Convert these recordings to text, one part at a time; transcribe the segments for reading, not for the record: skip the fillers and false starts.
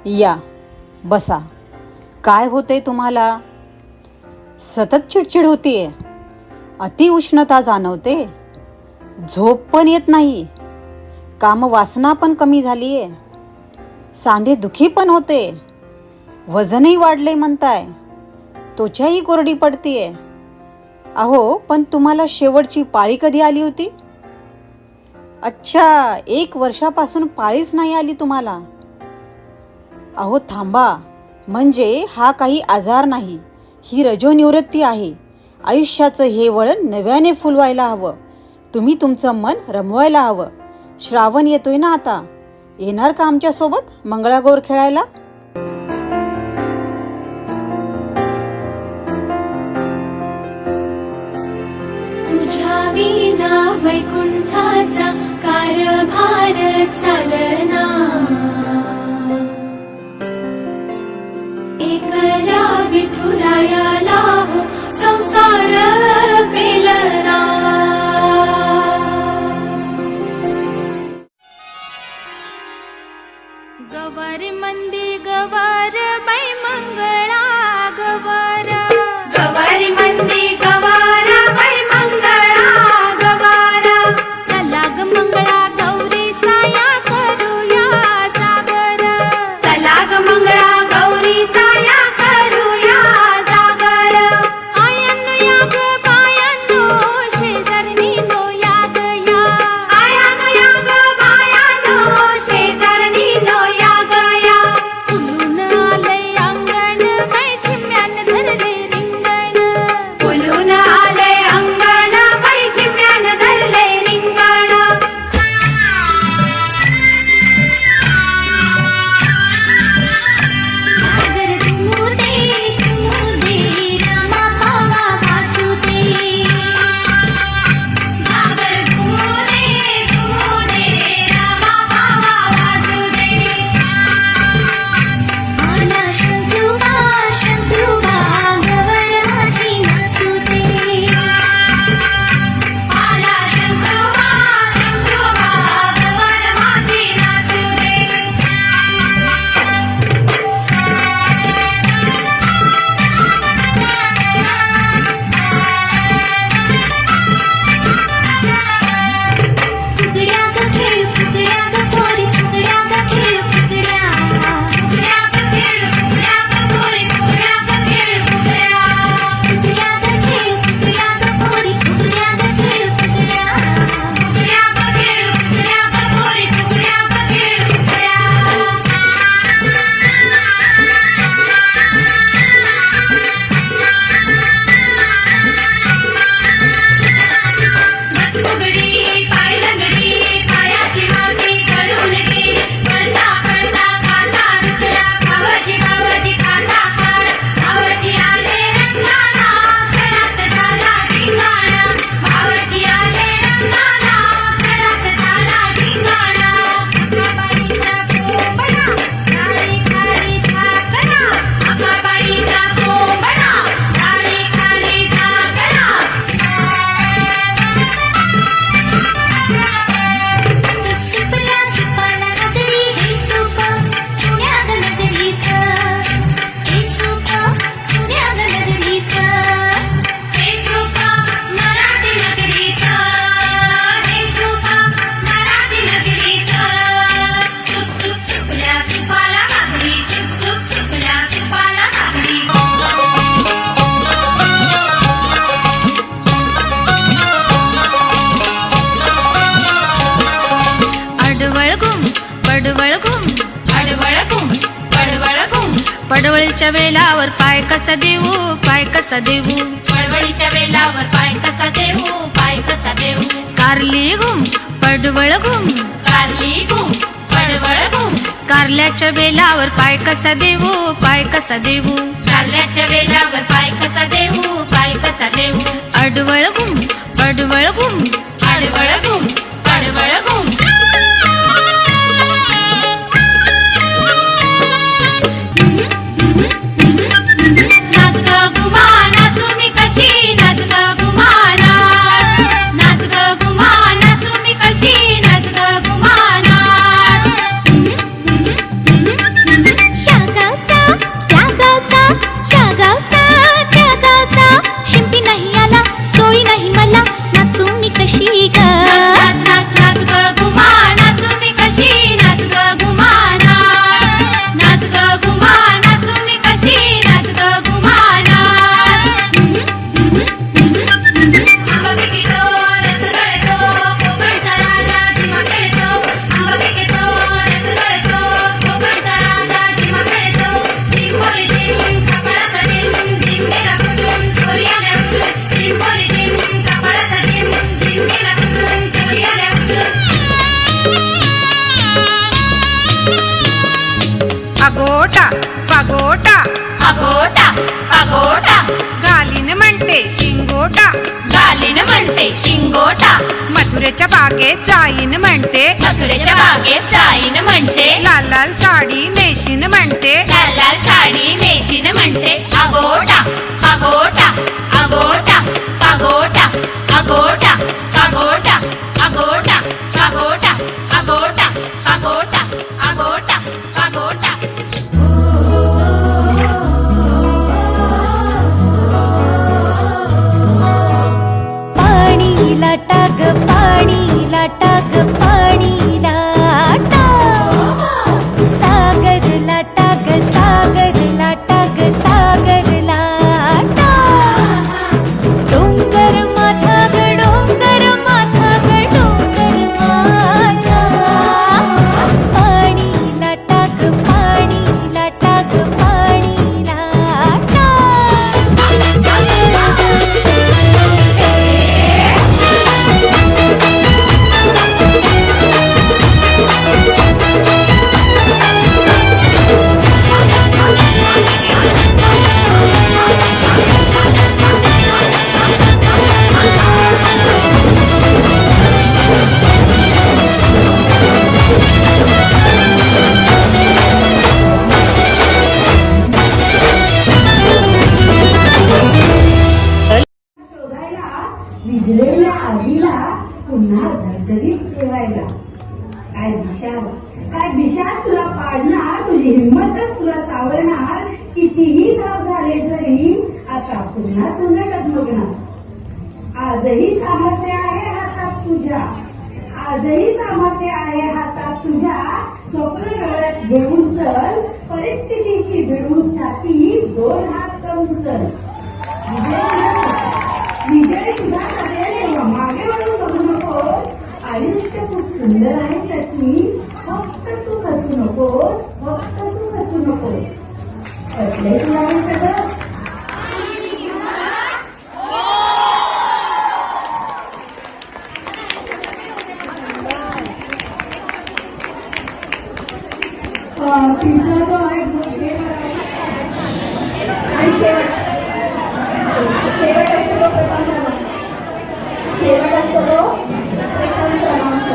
या बसा. काय होते तुम्हाला? सतत चिडचिड होतीये, अति उष्णता जाणवते, झोप पण येत नाही, काम वासना पण कमी झालीये, सांधे दुखी पण होते, वजनही वाढले म्हणताय, त्वचाही कोरडी पडतीये. अहो, पण तुम्हाला शेवटची पाळी कधी आली होती? अच्छा, 1 वर्षापासून पाळीच नाही आली तुम्हाला. अहो थांबा, म्हणजे हा काही आजार नाही, ही रजोनिवृत्ती आहे. आयुष्याचं हे वळण नव्याने फुलवायला हवं. तुम्ही तुमचं मन रमवायला हवं. श्रावण येतोय ना आता, येणार का आमच्यासोबत मंगळागौर खेळायला? तुझ्या विना वैकुंठाचा कारभार चालना, एकला विठुरायाला हो संसार पेलना. गवार मंदी गवार बाई मंगळा गवार, गवारी मंदी गवार बाई मंगळा गवार. चला ग मंगळा गौरीचा या करूया जागर, चला ग मंगळा गौरीचा या करूया जागर. आयानो या ग बायानो शेजारनी नो या ग या, आयानो या ग बायानो शेजारनी नो या ग या. फुलून आलंय अंगण बाई चिम्यान धरले रिंगण, फुलून आलंय अंगण बाई चिम्यान धरले रिंगण. सागर तुमू दे रामा पावा वाचू दे, सागर तुमू दे रामा पावा वाचू दे. आला शंत्रुबा गवर माझी नाचू दे, आला शंत्रुबा गवर माझी नाचू दे. फुगड्या ग खेळ फुगड्या ग पोरी, फुगड्या ग खेळ फुगड्या, फुगड्या ग खेळ फुगड्या ग पोरी, फुगड्या ग खेळ फुगड्या, फुगड्या ग खेळ फुगड्या ग पोरी, फुगड्या ग खेळ फुगड्या, फुगड्या ग खेळ फुगड्या ग पोरी, फुगड्या ग खेळ फुगड्या. बस फुगडी पाय लंगडी पायाची माती कळून गेली, पळता पळता काटा रुतला, भावजी भावजी काटा काढ, भावजी आले रंगाला, घरात झाला धिंगाणा, भावजी आले रंगाला, घरात झाला धिंगाणा. आकाबाईचा कोंबडा डाळी खाली झाकला, आकाबाईचा कोंबडा डाळी खाली झाकला. सुपल्या सुपाला नगरी हे सुप पुण्यात नगरीचं, हे सुप पुण्यात नगरीचं, हे सुप मराठी नगरीचं, हे सुप मराठी नगरीचं. सुप सुप सुपल्या सुपाला घागरी, सुप सुप सुपल्या सुपाला घागरी. अडवळ घुम पडवळ घुम, अडवळ घुम पडवळ घुम. पडवळीच्या वेलावर पाय कसा देऊ, पाय कसा देऊ, पडवळीच्या वेलावर पाय कसा देऊ, पाय कसा देऊ. कारली घुम पडवळ घुम, कारली घुम पडवळ घुम. कारल्याच्या वेलावर पाय कसा देऊ, पाय कसा देऊ, कारल्याच्या वेलावर पाय कसा देऊ, पाय कसा देऊ. अडवळ घुम पडवळ घुम, अडवळ घुम पडवळ घुम. नाच ग गुमा नाचू मी कशी, नाच ग गुमा नाच, नाच ग पागोटा पागोटा पागोटा पागोटा गालीन म्हणते शिंगोटा गालीन म्हणते शिंगोटा मथुरेच्या बागेत जाईन म्हणते मथुरेच्या बागेत जाईन म्हणते लाल लाल साडी नेशीन म्हणते लाल लाल साडी नेशीन म्हणते अगोटा अगोटा अगोटा अगोटा अगोटा अगोटा अगोटा अगोटा अगोटा अगोटा अगोटा अगोटा पाणी लाटा ग पाणी लाटा ग पाणी लाटा सागर लाटा ग सागर लाटा ग सागर लाटा डोंगर माथा ग डोंगर माथा ग डोंगर माथा पाणी लाटा ग पाणी लाटा ग पाणी लाटा विजलेल्या आईला पुन्हा धडधडीत ठेवायला. काय दिशा तुला पाडणार, तुझी हिंमतच तुला सावरणार. कितीही गाव झाले जरी आता पुन्हा तुला डगमगणार. आजही सामर्थ्य आहे हातात तुझ्या, आजही सामर्थ्य आहे हातात तुझ्या. स्वप्न डोळ्यात घेऊन चल, परिस्थितीशी भिडून छाती दोन हात करून चल. विजय तुझा असेल मागे वळून बघू नको. आयुष्य खूप सुंदर आहे सखी, फक्त तू खचू नकोस, फक्त तू खचू नकोस. कटलंय तुला हे सगळं. तिसरा जो आहे आणि शेवट असतो प्रथम क्रमांक. शेवट असतो प्रथम क्रमांक.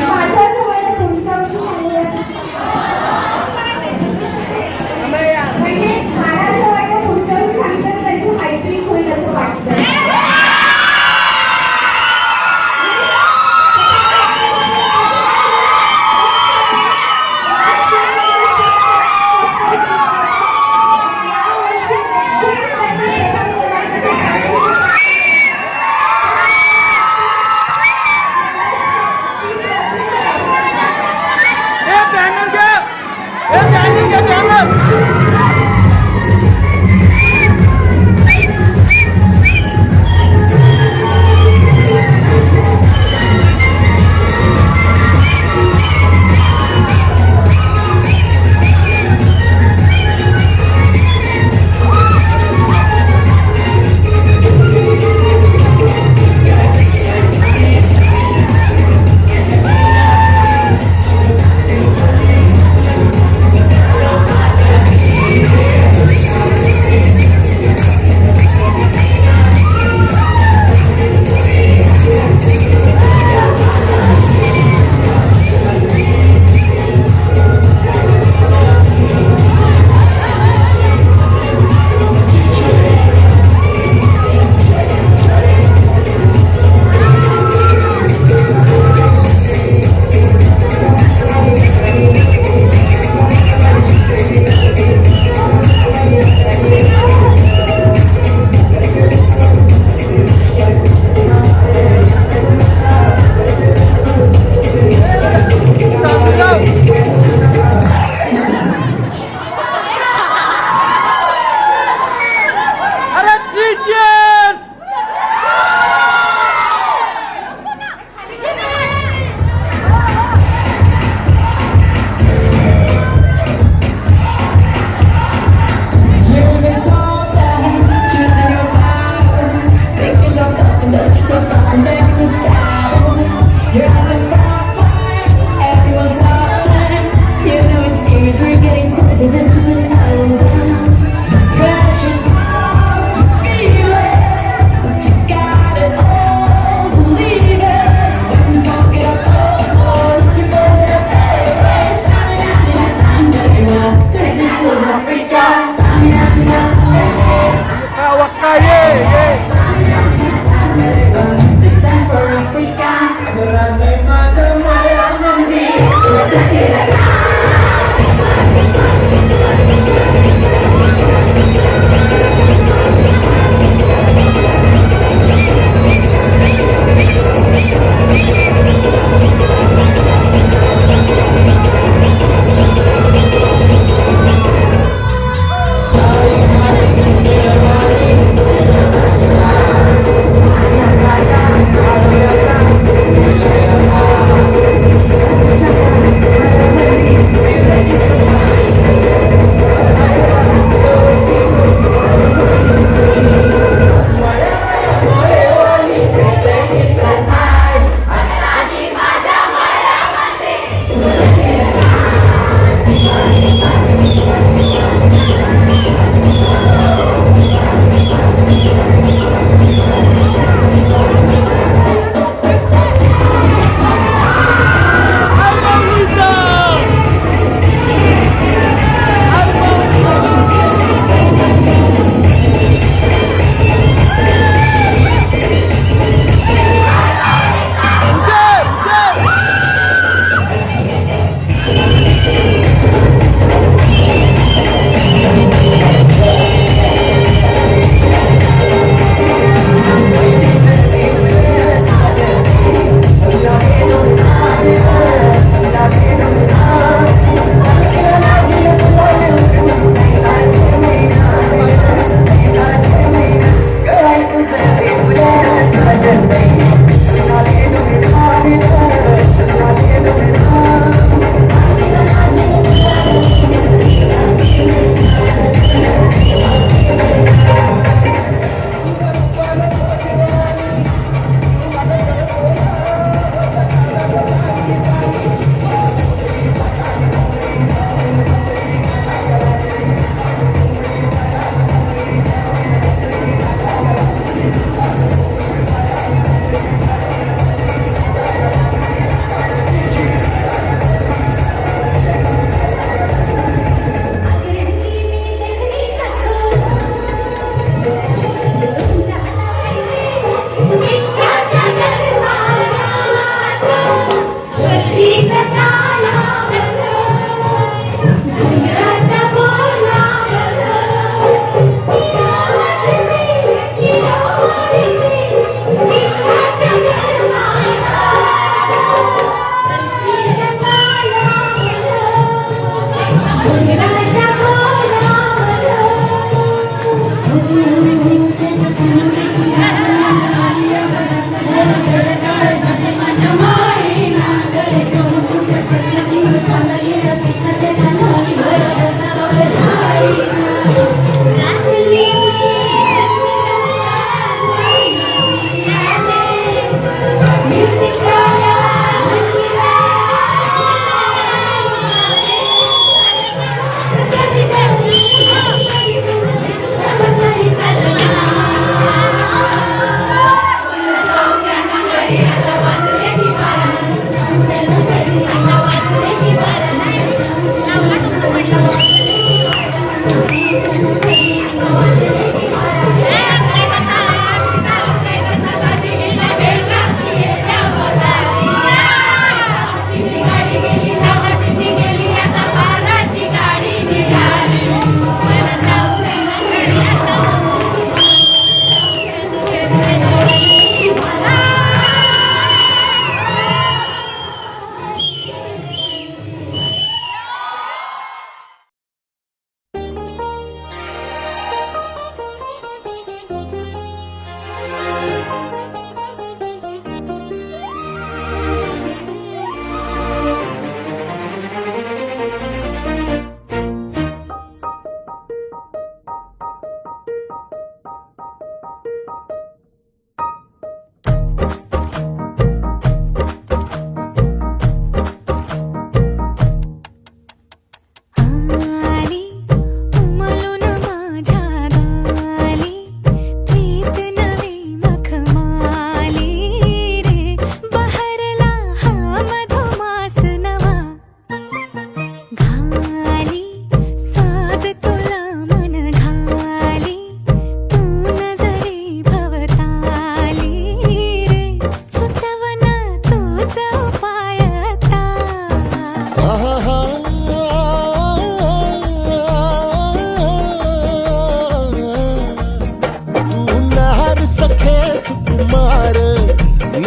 माझं असं वाटतं तुमच्या वर्षी सांगूया म्हणजे मला असं वाटतं तुमच्या वर्षी सांगतात त्याची हायट्रिक होईल असं वाटतं.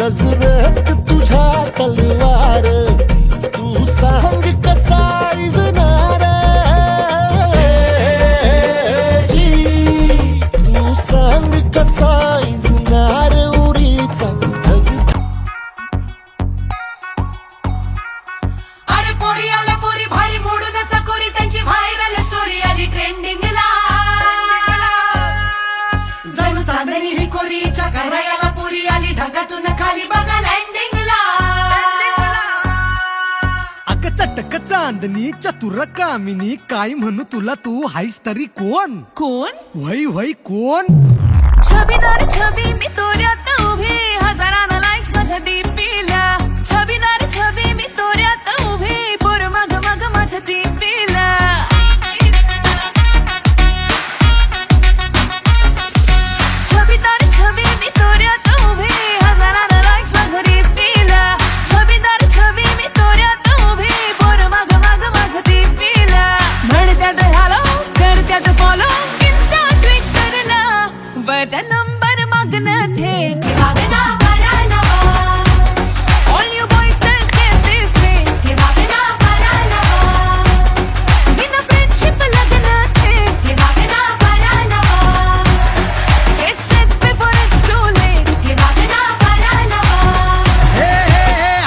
बाजूरत तुझ्या तलवार तू सांग कसा इजनार जी तू सांग कसा इजनार उरीचा अरे पोरी आला पोरी भारी मोडून चकोरी त्यांची व्हायरल स्टोरी आली ट्रेंडिंगला जणू चांदणी ही कोरीच्या करायला पोरी आली ढगातून खाली बघा लँडिंगला अग चटक चांदणी चतुर कामिनी काय म्हणू तुला तू हायस तरी कोण कोण वय वय कोण छबीदार छबी मी तोऱ्यात उभी हजारांना लाईक्स माझ्या डीपीला छबीदार छबी मी तोऱ्यात उभी पोर मग मग माझ्या डीपीला छबीदार छबी मी तोऱ्यात उभी हजारांना लाईक्स माझ्या डीपीला छबीदार छबी मी तोऱ्यात उभी पोर मग मग माझ्या डीपीला म्हणत्यात हॅलो करत्यात फॉलो इन्स्टा ट्विटरला वर नंबर मागणं थेट All you boys just get this straight बिना friendship लग्न थेट Get set before it's too late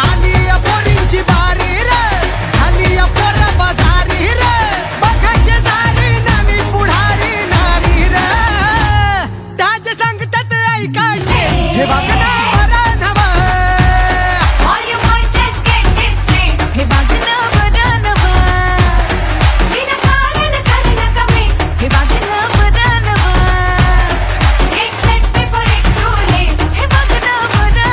आली या पोरींची बारी रे झाली या पोरा बाजारी रे बघायचे सारी नवी पुढारी नारी रे त्याचे सांगतात ऐकायचे हे बघना बरा नवा All you boys just get this straight हे वागणं बरं नवं बिना कारण करणं कमी हे वागणं बरं नवं Get set before it's too late हे वागणं बरं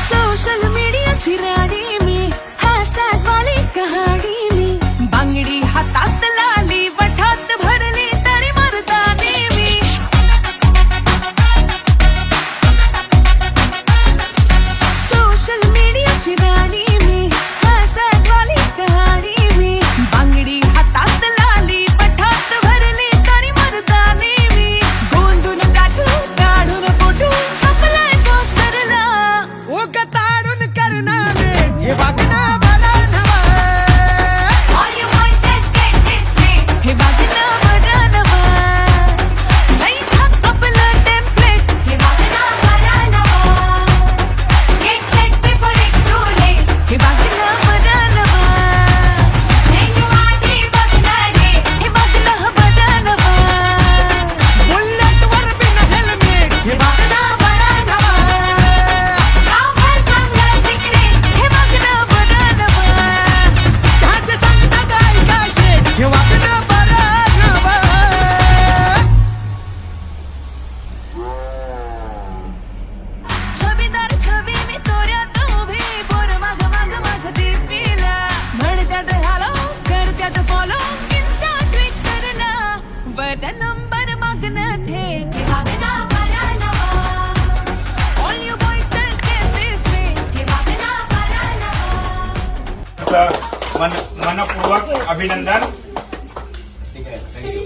सोशल मीडियाची राणी मी हॅशटॅग वाली कहाणी मी बांगडी हातात लाली वठात भरली तरी मरताने मी सोशल मीडियाची राणी मी हॅशटॅग वाली कहाणी मी बांगडी हातात लाली वठात भरली तरी मरताने मी गोंधून काढू काढून फोटो छापलाय पोस्टरला ओग ताडून करणार हे बघना बरा नवा All you boys just get this straight हे वागणं बरं नवं लई छाप आपलं टेम्पलेट हे वागणं बरं नवं Get set before it's too late हे वागणं बरं नवं मेनू आधी बघणारे हे वागणं बरं नवं बुलेट वर बिन हेल्मेट हे बघना बरा नवा गावभर चांगलं सिक्रेट हे वागणं बरं नवं त्याचे सांगतात ऐकायचे हे वागणं बरा नवा छबीदार छबी मी तोऱ्यात उभी पोर मग मग माझ्या डीपीला म्हणत्यात हॅलो करत्यात फॉलो इन्स्टा ट्विटरला वर नंबर मागणं थेट हे वागणं बरं नवं All you boys just get this straight हे वागणं बरं नवं मनपूर्वक अभिनंदन. ठीक आहे, थँक्यू.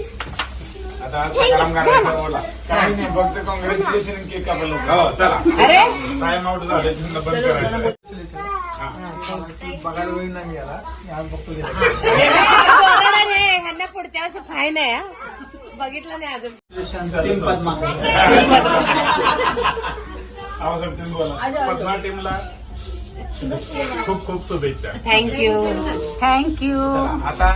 आता सकाराम करायचं बोला. काही नाही, फक्त कॉंग्रॅच्युलेशन केक कापायला. हो, चला. टाइम आउट झाले, बंद करायचं. बघायला वेळ नाही मिळाला मी आज बघतो पुढच्या वर्षी फाईन आहे बघितलं नाही अजून आवाज बोला. पद्मा टीमला खूप खूप शुभेच्छा. थँक्यू थँक्यू आता